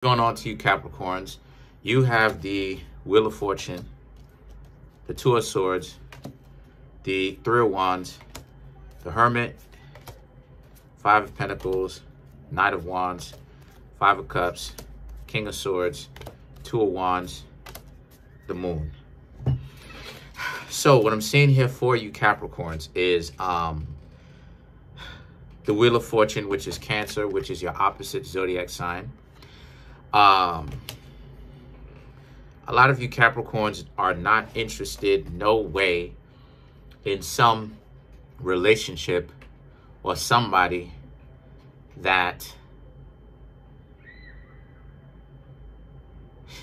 Going on to you Capricorns, you have the Wheel of Fortune, the Two of Swords, the Three of Wands, the Hermit, Five of Pentacles, Knight of Wands, Five of Cups, King of Swords, Two of Wands, the Moon. So what I'm seeing here for you Capricorns is the Wheel of Fortune, which is Cancer, which is your opposite zodiac sign. A lot of you Capricorns are not interested, no way, in some relationship or somebody that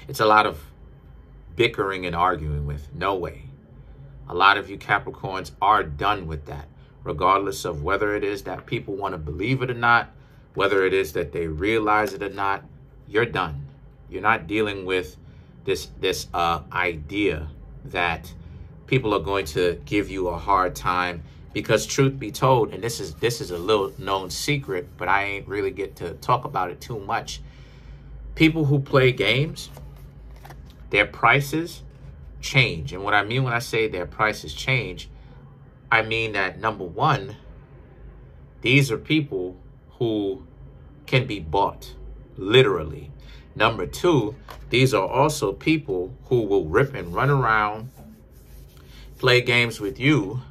it's a lot of bickering and arguing with. No way. A lot of you Capricorns are done with that, regardless of whether it is that people want to believe it or not, whether it is that they realize it or not. You're done. You're not dealing with this idea that people are going to give you a hard time, because truth be told, and this is a little known secret, but I ain't really get to talk about it too much. People who play games, their prices change. And what I mean when I say their prices change, I mean that, number one, these are people who can be bought. Literally. Number two, these are also people who will rip and run around, play games with you,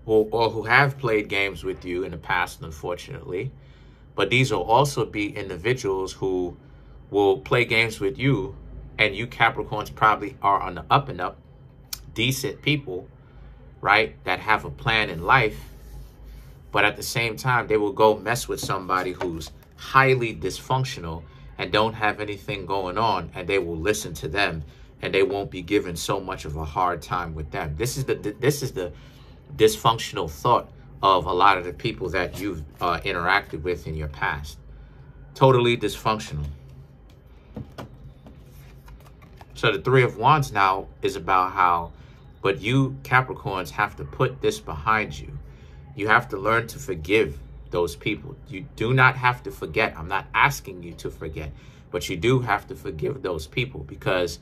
or who have played games with you in the past, unfortunately. But these will also be individuals who will play games with you, and you Capricorns probably are on the up and up, decent people, right, that have a plan in life. But at the same time, they will go mess with somebody who's highly dysfunctional and don't have anything going on, and they will listen to them, and they won't be given so much of a hard time with them. This is the dysfunctional thought of a lot of the people that you've interacted with in your past. Totally dysfunctional. So the Three of Wands now is about how, but you Capricorns have to put this behind you. You have to learn to forgive those people. You do not have to forget. I'm not asking you to forget, but you do have to forgive those people, because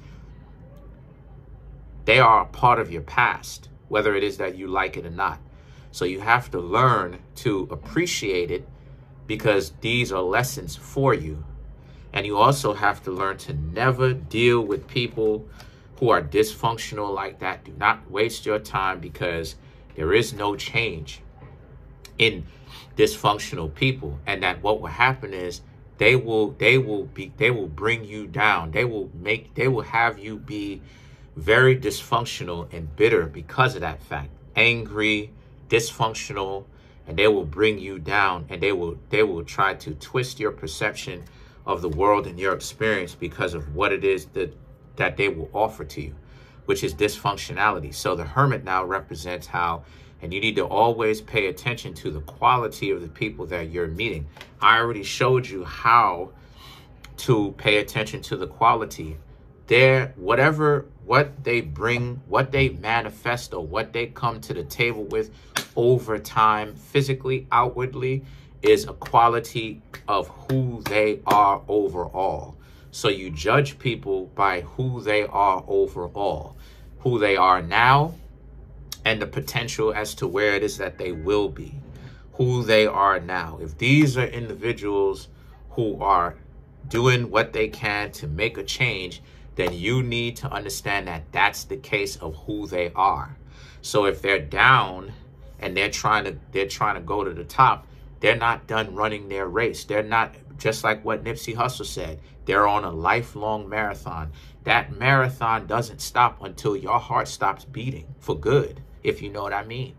they are a part of your past, whether it is that you like it or not. So you have to learn to appreciate it, because these are lessons for you. And you also have to learn to never deal with people who are dysfunctional like that. Do not waste your time, because there is no change in dysfunctional people. And that what will happen is they will bring you down. They will have you be very dysfunctional and bitter because of that fact. Angry, dysfunctional, and they will bring you down, and they will try to twist your perception of the world and your experience because of what it is that they will offer to you, which is dysfunctionality. So the Hermit now represents how, and you need to always pay attention to the quality of the people that you're meeting. I already showed you how to pay attention to the quality. What they bring, what they manifest, or what they come to the table with over time, physically, outwardly, is a quality of who they are overall. So you judge people by who they are overall, who they are now, and the potential as to where it is that they will be, who they are now. If these are individuals who are doing what they can to make a change, then you need to understand that that's the case of who they are. So if they're down and they're trying to go to the top, they're not done running their race. They're not, just like what Nipsey Hussle said, they're on a lifelong marathon. That marathon doesn't stop until your heart stops beating for good, if you know what I mean.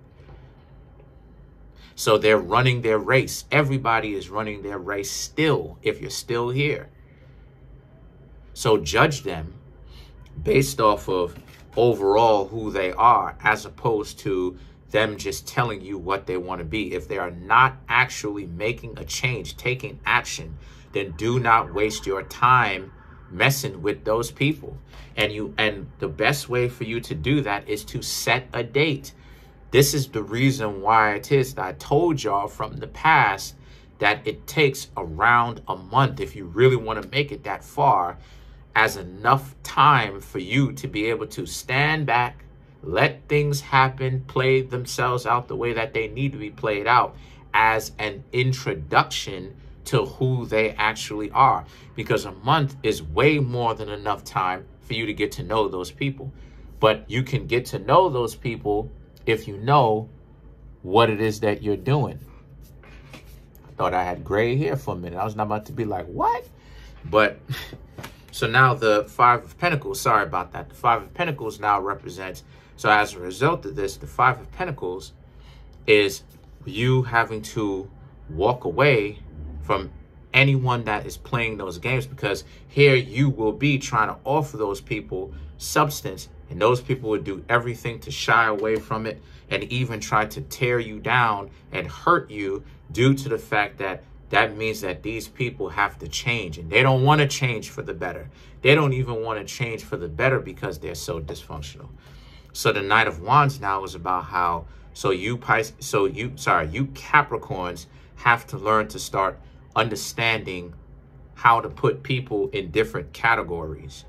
So they're running their race. Everybody is running their race still, if you're still here. So judge them based off of overall who they are, as opposed to them just telling you what they want to be. If they are not actually making a change, taking action, then do not waste your time messing with those people. And the best way for you to do that is to set a date. This is the reason why it is that I told y'all from the past that it takes around a month, if you really want to make it that far, as enough time for you to be able to stand back, let things happen, play themselves out the way that they need to be played out, as an introduction to who they actually are. Because a month is way more than enough time for you to get to know those people. But you can get to know those people if you know what it is that you're doing. I thought I had gray hair for a minute. I was not about to be like, what? But so now the Five of Pentacles, sorry about that. The Five of Pentacles now represents, so as a result of this, the Five of Pentacles is you having to walk away from anyone that is playing those games, because here you will be trying to offer those people substance, and those people would do everything to shy away from it and even try to tear you down and hurt you, due to the fact that that means that these people have to change, and they don't want to change for the better. They don't even want to change for the better because they're so dysfunctional. So the Knight of Wands now is about how, you Capricorns have to learn to start understanding how to put people in different categories.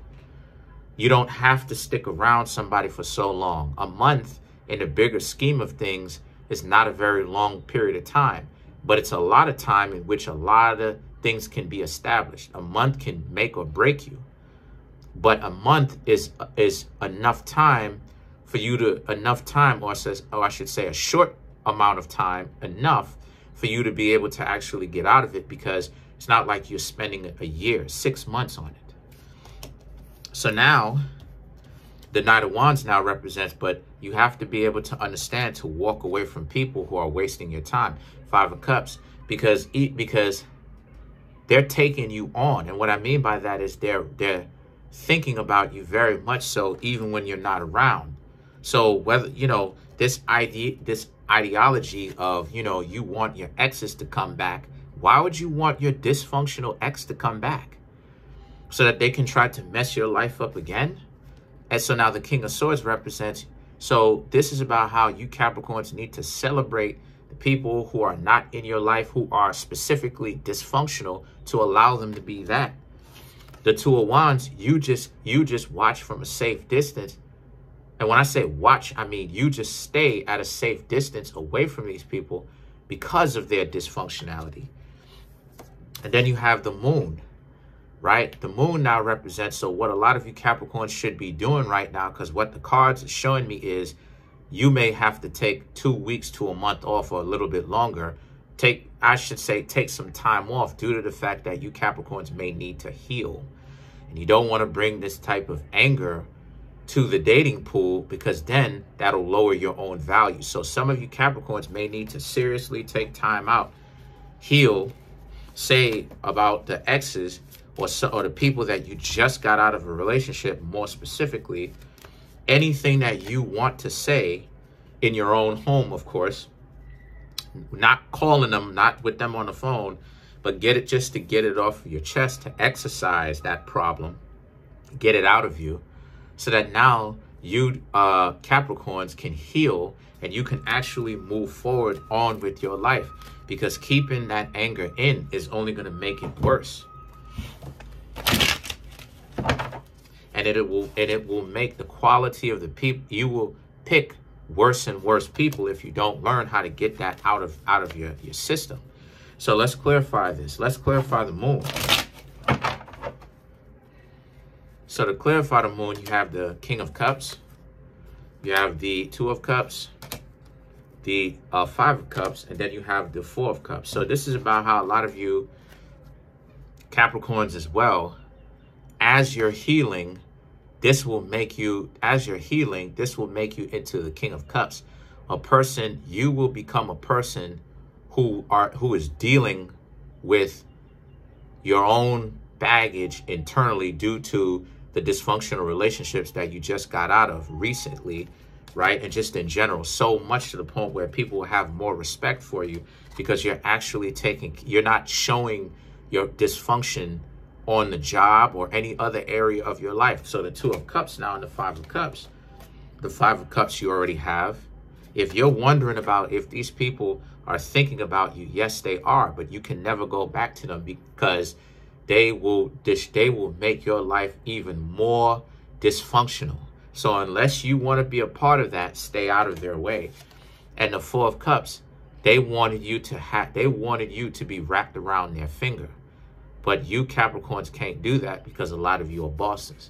You don't have to stick around somebody for so long. A month in the bigger scheme of things is not a very long period of time, but it's a lot of time in which a lot of things can be established. A month can make or break you, but a month is enough time for you to, or I should say a short amount of time, enough for you to be able to actually get out of it, because it's not like you're spending a year, 6 months on it. So now the Knight of Wands now represents, but you have to be able to understand to walk away from people who are wasting your time. Five of Cups, because they're taking you on. And what I mean by that is they're thinking about you very much so, even when you're not around. So whether, this ideology of, you want your exes to come back. Why would you want your dysfunctional ex to come back? So that they can try to mess your life up again? And so now the King of Swords represents, so this is about how you Capricorns need to celebrate the people who are not in your life, who are specifically dysfunctional, to allow them to be that. The Two of Wands, you just watch from a safe distance. And when I say watch, I mean you just stay at a safe distance away from these people because of their dysfunctionality. And then you have the Moon, right? The Moon now represents, so what a lot of you Capricorns should be doing right now, because what the cards are showing me is you may have to take 2 weeks to a month off, or a little bit longer. Take some time off, due to the fact that you Capricorns may need to heal. And you don't want to bring this type of anger to the dating pool, because then that'll lower your own value. So some of you Capricorns may need to seriously take time out, heal, say about the exes or the people that you just got out of a relationship. More specifically, anything that you want to say in your own home, of course, not calling them, not with them on the phone, but just to get it off your chest, to exercise that problem, get it out of you, so that now you Capricorns can heal and you can actually move forward on with your life, because keeping that anger in is only going to make it worse. And it will make the quality of the people, you will pick worse and worse people if you don't learn how to get that out of your system. So let's clarify this. Let's clarify the Moon. So to clarify the Moon, you have the King of Cups, you have the Two of Cups, the Five of Cups, and then you have the Four of Cups. So this is about how a lot of you Capricorns as well, as you're healing, this will make you into the King of Cups. A person, you will become a person who is dealing with your own baggage internally, due to the dysfunctional relationships that you just got out of recently, right? And just in general, so much to the point where people will have more respect for you, because you're actually you're not showing your dysfunction on the job or any other area of your life. So the Two of Cups now and the Five of Cups. The Five of Cups you already have. If you're wondering about if these people are thinking about you, yes, they are, but you can never go back to them because they will make your life even more dysfunctional. So unless you want to be a part of that, stay out of their way. And the Four of Cups, they wanted you to be wrapped around their finger. But you Capricorns can't do that because a lot of you are bosses.